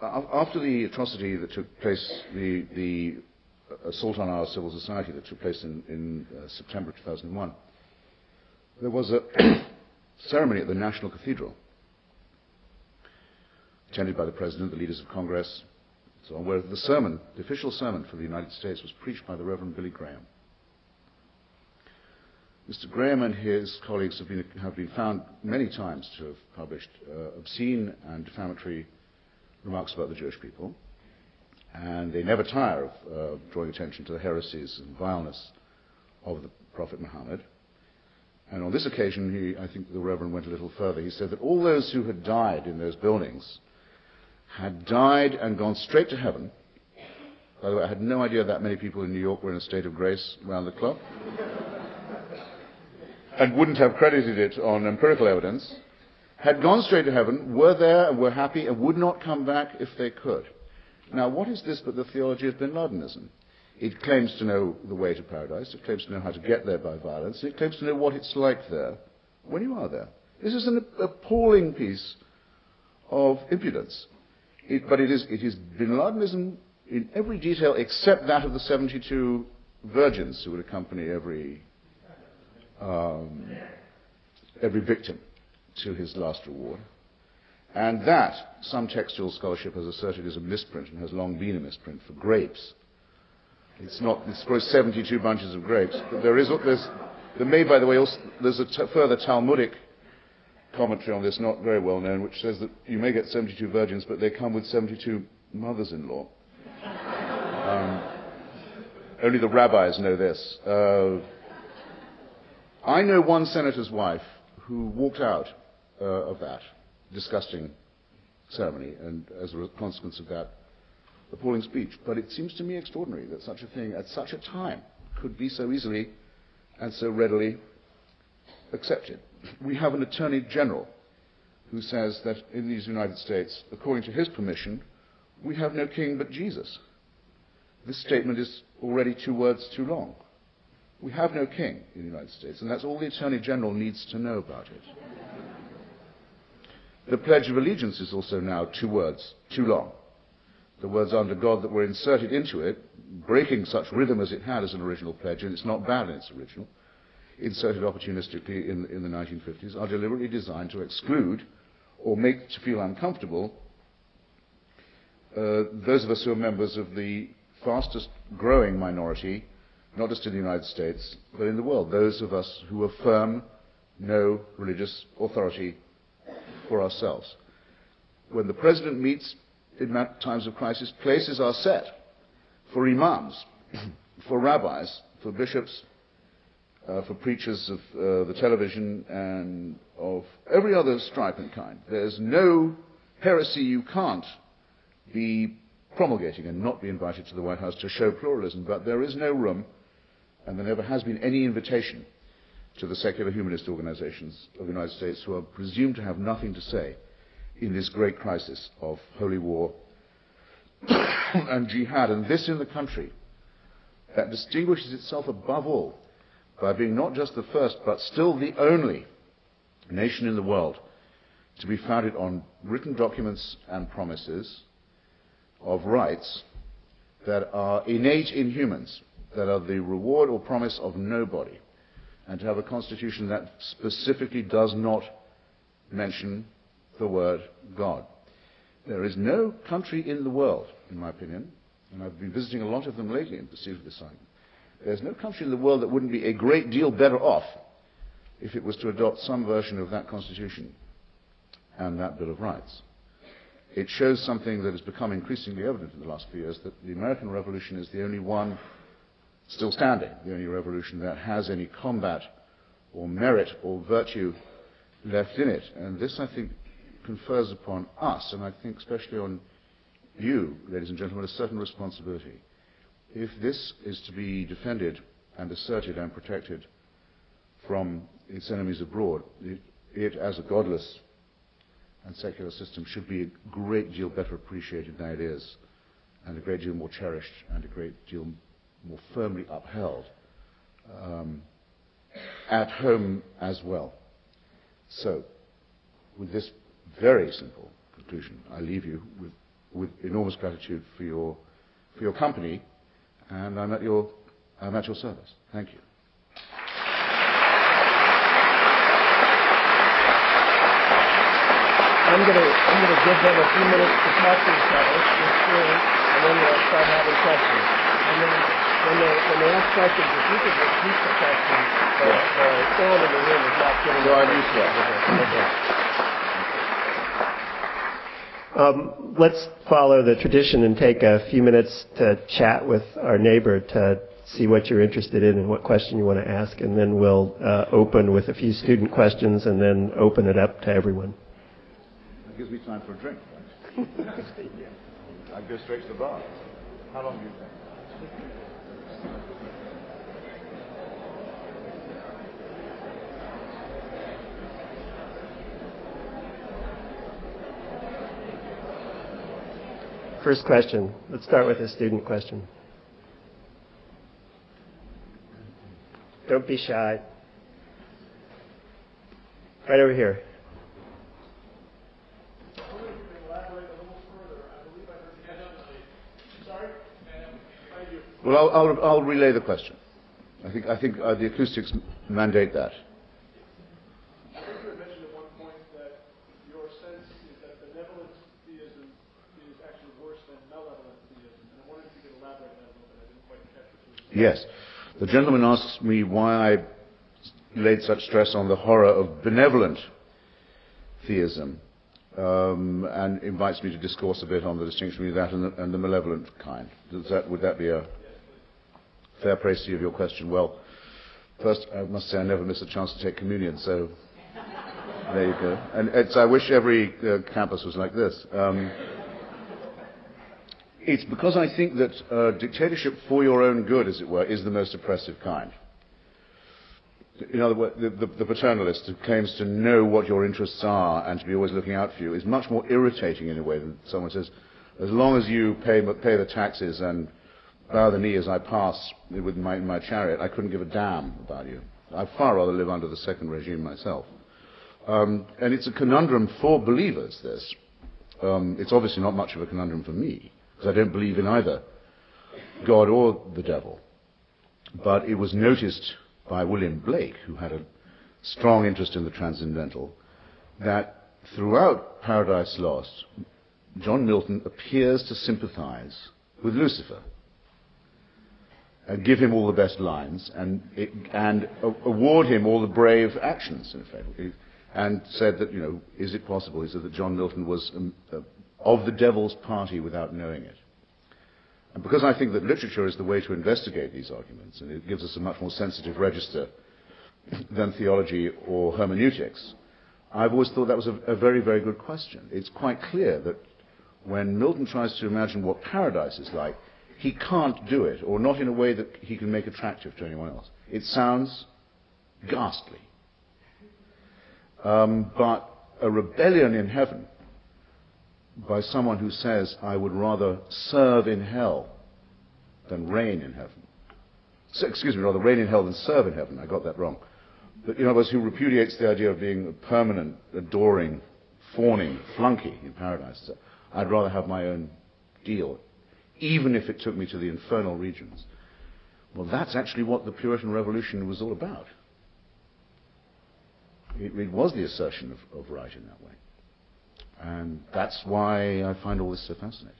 after the atrocity that took place, the assault on our civil society that took place in September 2001, there was a ceremony at the National Cathedral, attended by the President, the leaders of Congress, and so on, where the sermon, the official sermon for the United States, was preached by the Reverend Billy Graham. Mr. Graham and his colleagues have been found many times to have published obscene and defamatory remarks about the Jewish people, and they never tire of drawing attention to the heresies and vileness of the Prophet Muhammad. And on this occasion, I think the Reverend went a little further. He said that all those who had died in those buildings had died and gone straight to heaven. By the way, I had no idea that many people in New York were in a state of grace round the clock, and wouldn't have credited it on empirical evidence, had gone straight to heaven, were there and were happy, and would not come back if they could. Now, what is this but the theology of bin Ladenism? It claims to know the way to paradise, it claims to know how to get there by violence, it claims to know what it's like there when you are there. This is an appalling piece of impudence. But it is bin Ladenism in every detail except that of the 72 virgins who would accompany every victim to his last reward. And that, some textual scholarship has asserted, is a misprint, and has long been a misprint, for grapes. It's not, it's for 72 bunches of grapes, but there may, by the way, also, there's a further Talmudic commentary on this, not very well known, which says that you may get 72 virgins, but they come with 72 mothers-in-law. Only the rabbis know this. I know one senator's wife who walked out of that disgusting ceremony, and as a consequence of that appalling speech. But it seems to me extraordinary that such a thing at such a time could be so easily and so readily accepted. We have an Attorney General who says that in these United States, according to his permission, we have no king but Jesus. This statement is already 2 words too long. We have no king in the United States, and that's all the Attorney General needs to know about it. The Pledge of Allegiance is also now 2 words too long. The words "under God" that were inserted into it, breaking such rhythm as it had as an original pledge, and it's not bad in its original, inserted opportunistically in the 1950s, are deliberately designed to exclude or make to feel uncomfortable those of us who are members of the fastest growing minority, not just in the United States, but in the world, those of us who affirm no religious authority for ourselves. When the President meets in times of crisis, places are set for imams, for rabbis, for bishops, for preachers of the television and of every other stripe and kind. There's no heresy you can't be promulgating and not be invited to the White House to show pluralism, but there is no room, and there never has been any invitation to the secular humanist organizations of the United States, who are presumed to have nothing to say in this great crisis of holy war and jihad, and this in the country that distinguishes itself above all by being not just the first, but still the only nation in the world to be founded on written documents and promises of rights that are innate in humans, that are the reward or promise of nobody, and to have a constitution that specifically does not mention the word God. There is no country in the world, in my opinion, and I've been visiting a lot of them lately in pursuit of this argument, there's no country in the world that wouldn't be a great deal better off if it was to adopt some version of that constitution and that Bill of Rights. It shows something that has become increasingly evident in the last few years, that the American Revolution is the only one still standing, the only revolution that has any combat or merit or virtue left in it. And this, I think, confers upon us, and I think especially on you, ladies and gentlemen, a certain responsibility. If this is to be defended and asserted and protected from its enemies abroad, it as a godless and secular system should be a great deal better appreciated than it is, and a great deal more cherished and a great deal more firmly upheld at home as well. So, with this very simple conclusion, I leave you with with enormous gratitude for your company, and I'm at your service. Thank you. I'm going to give them a few minutes to talk to each other, and then we'll start having questions. And then when they ask questions, if you could repeat the question, the sound in the room is not getting. So I'm used to that. Let's follow the tradition and take a few minutes to chat with our neighbor to see what you're interested in and what question you want to ask, and then we'll open with a few student questions and then open it up to everyone. That gives me time for a drink. I go straight to the bar. How long do you think? First question. Let's start with a student question. Don't be shy. Right over here. Well, I'll relay the question. I think the acoustics mandate that. I think you had mentioned at one point that your sense is that benevolent theism is actually worse than malevolent theism, and I wondered if you could elaborate on that a little bit. I didn't quite catch what you were saying. Yes. The gentleman asks me why I laid such stress on the horror of benevolent theism, and invites me to discourse a bit on the distinction between that and the malevolent kind. Would that be a fair précis of your question? Well, first, I must say I never miss a chance to take communion, so there you go. And I wish every campus was like this. It's because I think that dictatorship for your own good, as it were, is the most oppressive kind. In other words, the paternalist who claims to know what your interests are and to be always looking out for you is much more irritating in a way than someone says, as long as you pay the taxes and bow the knee as I pass with my chariot, I couldn't give a damn about you. I'd far rather live under the second regime myself. And it's a conundrum for believers, this. It's obviously not much of a conundrum for me, because I don't believe in either God or the devil. But it was noticed by William Blake, who had a strong interest in the transcendental, that throughout Paradise Lost, John Milton appears to sympathize with Lucifer and give him all the best lines and award him all the brave actions, in effect. And said that, is it possible? He said that John Milton was of the devil's party without knowing it. And because I think that literature is the way to investigate these arguments, and it gives us a much more sensitive register than theology or hermeneutics, I've always thought that was a very, very good question. It's quite clear that when Milton tries to imagine what paradise is like, he can't do it, or not in a way that he can make attractive to anyone else. It sounds ghastly. But a rebellion in heaven by someone who says, I would rather serve in hell than reign in heaven. Rather reign in hell than serve in heaven. I got that wrong. But in other words, who repudiates the idea of being a permanent, adoring, fawning flunky in paradise. So I'd rather have my own deal, even if it took me to the infernal regions. Well, that's actually what the Puritan Revolution was all about. It was the assertion of right in that way. And that's why I find all this so fascinating.